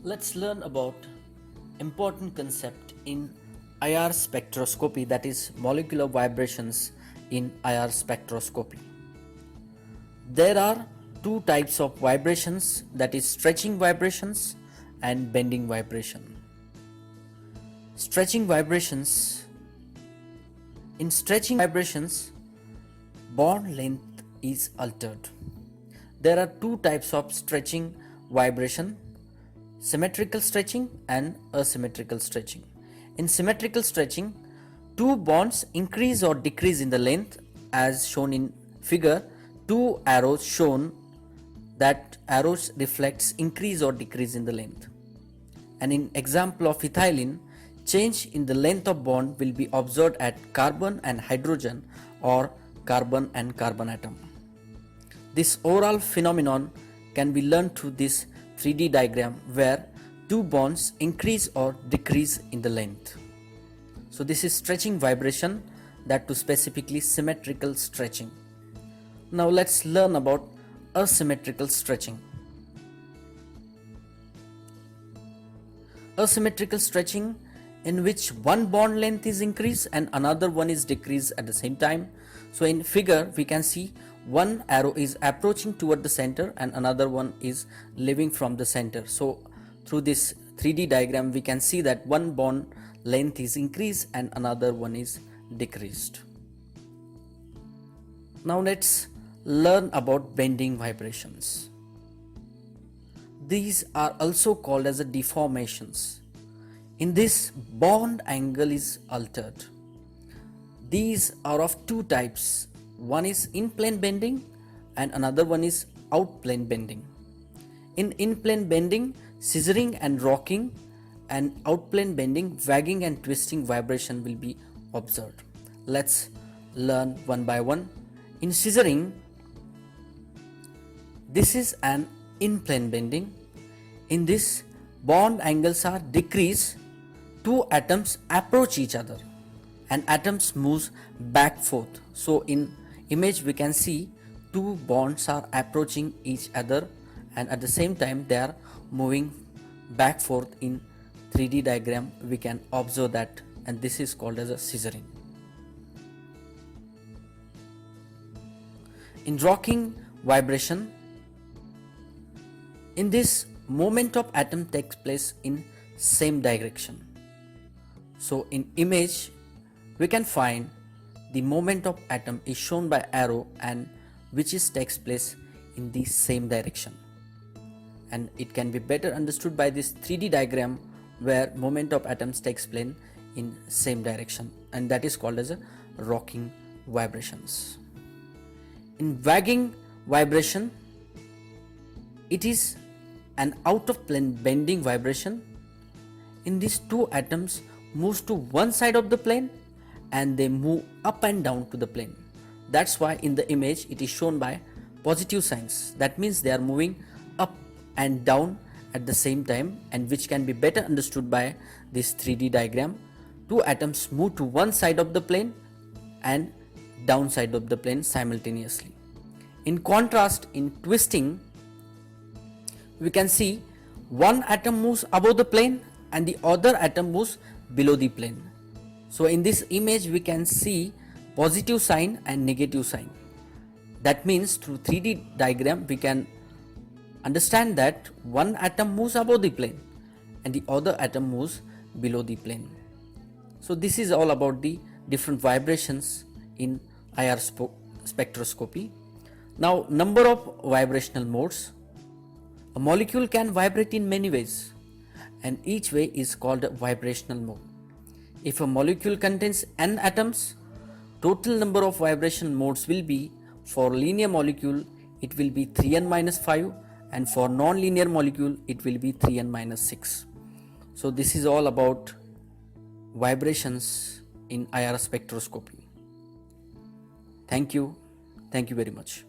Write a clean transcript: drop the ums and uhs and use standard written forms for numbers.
Let's learn about important concept in IR spectroscopy, that is molecular vibrations in IR spectroscopy. There are two types of vibrations, that is stretching vibrations and bending vibration. Stretching vibrations. In stretching vibrations, bond length is altered. There are two types of stretching vibration: symmetrical stretching and asymmetrical stretching. In symmetrical stretching, two bonds increase or decrease in the length, as shown in figure. Two arrows shown, that arrows reflects increase or decrease in the length. And in example of ethylene, change in the length of bond will be observed at carbon and hydrogen or carbon and carbon atom. This overall phenomenon can be learned through this 3D diagram where two bonds increase or decrease in the length. So this is stretching vibration, that to specifically symmetrical stretching. Now let's learn about asymmetrical stretching. Asymmetrical stretching, in which one bond length is increased and another one is decreased at the same time. So in figure we can see one arrow is approaching toward the center and another one is leaving from the center. So through this 3D diagram we can see that one bond length is increased and another one is decreased. Now let's learn about bending vibrations. These are also called as deformations. In this, bond angle is altered. These are of two types. One is in-plane bending and another one is out-plane bending. In in-plane bending, scissoring and rocking, and out-plane bending, wagging and twisting vibration will be observed. Let's learn one by one. In scissoring, this is an in-plane bending. In this, bond angles are decreased. Two atoms approach each other and atoms moves back forth. So in image we can see two bonds are approaching each other and at the same time they are moving back forth. In 3D diagram we can observe that, and this is called as a scissoring. In rocking vibration, in this, movement of atom takes place in same direction. So in image we can find the movement of atom is shown by arrow and which is takes place in the same direction, and it can be better understood by this 3D diagram where movement of atoms takes place in same direction, and that is called as a rocking vibrations. In wagging vibration, it is an out of plane bending vibration. In these, two atoms moves to one side of the plane and they move up and down to the plane. That's why in the image it is shown by positive signs. That means they are moving up and down at the same time, and which can be better understood by this 3D diagram. Two atoms move to one side of the plane and down side of the plane simultaneously. In contrast, in twisting, we can see one atom moves above the plane and the other atom moves below the plane. So in this image we can see positive sign and negative sign. That means through 3D diagram we can understand that one atom moves above the plane and the other atom moves below the plane. So this is all about the different vibrations in IR spectroscopy. Now, number of vibrational modes. A molecule can vibrate in many ways, and each way is called a vibrational mode. If a molecule contains n atoms, total number of vibration modes will be, for linear molecule it will be 3n minus 5, and for non-linear molecule it will be 3n minus 6. So this is all about vibrations in IR spectroscopy. Thank you very much.